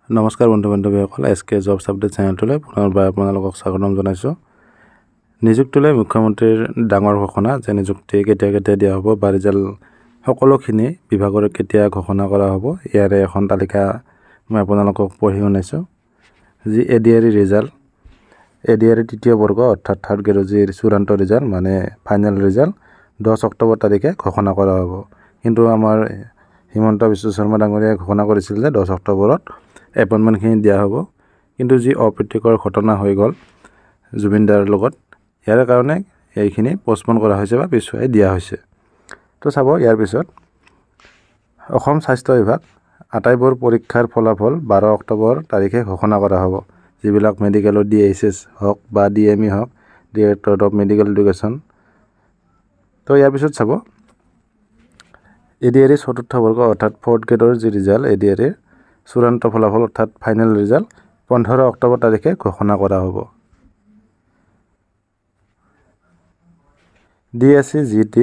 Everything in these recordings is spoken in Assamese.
নমস্কাৰ বন্ধু বান্ধৱীসকল, এছকে জবছ আপডেট চেনেলটোলৈ পুনৰবাৰ আপোনালোকক স্বাগতম জনাইছোঁ। নিযুক্তিলৈ মুখ্যমন্ত্ৰীৰ ডাঙৰ ঘোষণা যে নিযুক্তি কেতিয়া দিয়া হ'ব বা ৰিজাল্ট সকলোখিনি বিভাগৰ কেতিয়া ঘোষণা কৰা হ'ব, ইয়াৰে এখন তালিকা মই আপোনালোকক পঢ়ি শুনাইছোঁ। যি এডিআৰই ৰিজাল্ট, এডিআৰই তৃতীয় বৰ্গ অৰ্থাৎ থাৰ্ড গ্ৰেডৰ চূড়ান্ত ৰিজাল্ট মানে ফাইনেল ৰিজাল্ট 10 অক্টোবৰ তাৰিখে ঘোষণা কৰা হ'ব। কিন্তু আমাৰ হিমন্ত বিশ্ব শৰ্মা ডাঙৰীয়াই ঘোষণা কৰিছিল যে 10 অক্টোবৰত এপইণ্টমেণ্টখিনি দিয়া হ'ব। কিন্তু যি অপ্ৰীতিকৰ ঘটনা হৈ গ'ল জুবিন দাৰ লগত, ইয়াৰ কাৰণে এইখিনি পষ্টপন কৰা হৈছে বা পিছুৱাই দিয়া হৈছে। তো চাব, ইয়াৰ পিছত অসম স্বাস্থ্য বিভাগ আটাইবোৰ পৰীক্ষাৰ ফলাফল 12 অক্টোবৰ তাৰিখে ঘোষণা কৰা হ'ব। যিবিলাক মেডিকেলৰ DHS হওক বা DME হওক, ডিৰেক্টৰেট অফ মেডিকেল এডুকেশ্যন। তো ইয়াৰ পিছত চাব, এডিআৰই চতুৰ্থ বৰ্গ অৰ্থাৎ ফ'ৰ্থ গ্ৰেডৰ যি ৰিজাল্ট, এডিআৰই চূড়ান্ত ফলাফল অৰ্থাৎ ফাইনেল ৰিজাল্ট 15 অক্টোবৰ তাৰিখে ঘোষণা কৰা হ'ব। DSC GT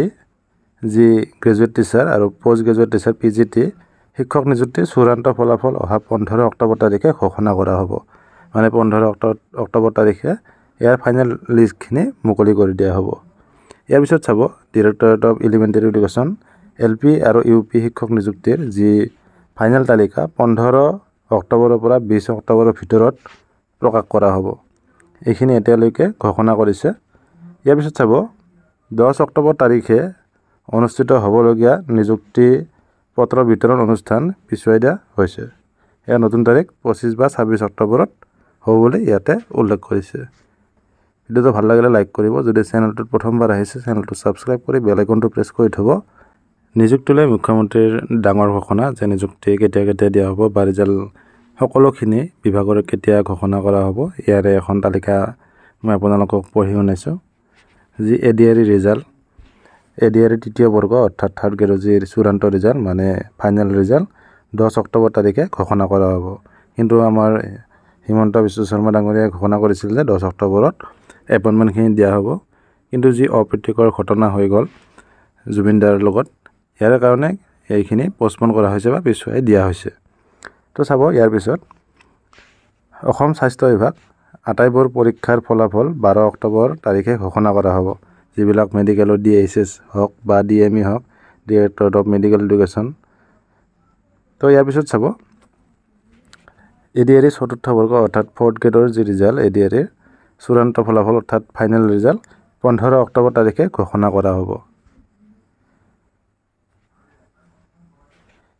যি গ্ৰেজুৱেট টিচাৰ আৰু পষ্ট গ্ৰেজুৱেট টিচাৰ PGT শিক্ষক নিযুক্তিৰ চূড়ান্ত ফলাফল অহা 15 অক্টোবৰ তাৰিখে ঘোষণা কৰা হ'ব। মানে 15 অক্টোবৰ তাৰিখে ইয়াৰ ফাইনেল লিষ্টখিনি মুকলি কৰি দিয়া হ'ব। ইয়াৰ পিছত চাব, directorate of elementary education LP আৰু UP শিক্ষক নিযুক্তিৰ যি ফাইনেল তালিকা 15 অক্টোবৰৰ পৰা 20 অক্টোবৰৰ ভিতৰত প্ৰকাশ কৰা হ'ব। এইখিনি এতিয়ালৈকে ঘোষণা কৰিছে। ইয়াৰ পিছত চাব, 10 অক্টোবৰ তাৰিখে অনুষ্ঠিত হ'বলগীয়া নিযুক্তি পত্ৰ বিতৰণ অনুষ্ঠান পিছুৱাই দিয়া হৈছে। ইয়াৰ নতুন তাৰিখ 25 বা 26 অক্টোবৰত হ'ব বুলি ইয়াতে উল্লেখ কৰিছে। ভিডিঅ'টো ভাল লাগিলে লাইক কৰিব। যদি চেনেলটোত প্ৰথমবাৰ আহিছে, চেনেলটো ছাবস্ক্ৰাইব কৰি বেল আইকনটো প্ৰেছ কৰি থ'ব। নিযুক্তিলৈ মুখ্যমন্ত্ৰীৰ ডাঙৰ ঘোষণা যে নিযুক্তি কেতিয়া দিয়া হ'ব বা ৰিজাল্ট সকলোখিনি বিভাগৰ কেতিয়া ঘোষণা কৰা হ'ব, ইয়াৰে এখন তালিকা মই আপোনালোকক পঢ়ি শুনাইছোঁ। যি এডিআৰই ৰিজাল্ট, এডিআৰই তৃতীয় বৰ্গ অৰ্থাৎ থাৰ্ড গ্ৰেডৰ চূড়ান্ত ৰিজাল্ট মানে ফাইনেল ৰিজাল্ট 10 অক্টোবৰ তাৰিখে ঘোষণা কৰা হ'ব। কিন্তু আমাৰ হিমন্ত বিশ্ব শৰ্মা ডাঙৰীয়াই ঘোষণা কৰিছিল যে 10 অক্টোবৰত এপইণ্টমেণ্টখিনি দিয়া হ'ব। কিন্তু যি অপ্ৰীতিকৰ ঘটনা হৈ গ'ল জুবিন দাৰ লগত, ইয়াৰ কাৰণে এইখিনি পষ্টপন কৰা হৈছে বা পিছুৱাই দিয়া হৈছে। তো চাব, ইয়াৰ পিছত অসম স্বাস্থ্য বিভাগ আটাইবোৰ পৰীক্ষাৰ ফলাফল 12 অক্টোবৰ তাৰিখে ঘোষণা কৰা হ'ব। যিবিলাক মেডিকেলৰ DHS হওক বা DME হওক, ডিৰেক্টৰেট অফ মেডিকেল এডুকেশ্যন। তো ইয়াৰ পিছত চাব, এডিআৰই চতুৰ্থ বৰ্গ অৰ্থাৎ ফ'ৰ্থ গ্ৰেডৰ যি ৰিজাল্ট, এডিআৰই চূড়ান্ত ফলাফল অৰ্থাৎ ফাইনেল ৰিজাল্ট 15 অক্টোবৰ তাৰিখে ঘোষণা কৰা হ'ব।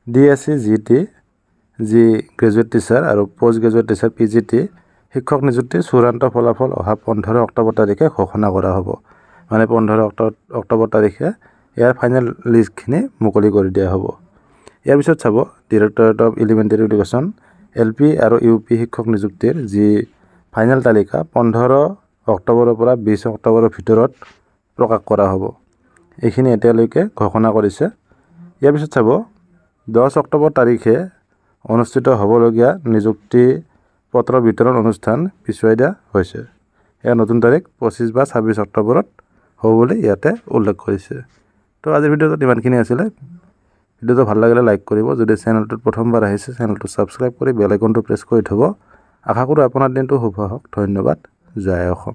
DSC GT যি গ্ৰেজুৱেট টিচাৰ আৰু পষ্ট গ্ৰেজুৱেট টিচাৰ PGT শিক্ষক নিযুক্তিৰ চূড়ান্ত ফলাফল অহা 15 অক্টোবৰ তাৰিখে ঘোষণা কৰা হ'ব। মানে 15 অক্টোবৰ তাৰিখে ইয়াৰ ফাইনেল লিষ্টখিনি মুকলি কৰি দিয়া হ'ব। ইয়াৰ পিছত চাব, directorate of elementary education LP আৰু UP শিক্ষক নিযুক্তিৰ যি ফাইনেল তালিকা 15 অক্টোবৰৰ পৰা 20 অক্টোবৰৰ ভিতৰত প্ৰকাশ কৰা হ'ব। এইখিনি এতিয়ালৈকে ঘোষণা কৰিছে। ইয়াৰ পিছত চাব, 10 অক্টোবৰ তাৰিখে অনুষ্ঠিত হ'বলগীয়া নিযুক্তি পত্ৰ বিতৰণ অনুষ্ঠান পিছুৱাই দিয়া হৈছে। ইয়াৰ নতুন তাৰিখ 25 বা 26 অক্টোবৰত হ'ব বুলি ইয়াতে উল্লেখ কৰিছে। তো আজিৰ ভিডিঅ'টোত ইমানখিনি আছিলে। ভিডিঅ'টো ভাল লাগিলে লাইক কৰিব। যদি চেনেলটোত প্ৰথমবাৰ আহিছে, চেনেলটো ছাবস্ক্ৰাইব কৰি বেল আইকনটো প্ৰেছ কৰি থ'ব। আশা কৰোঁ আপোনাৰ দিনটো শুভ হওক। ধন্যবাদ। জয় অসম।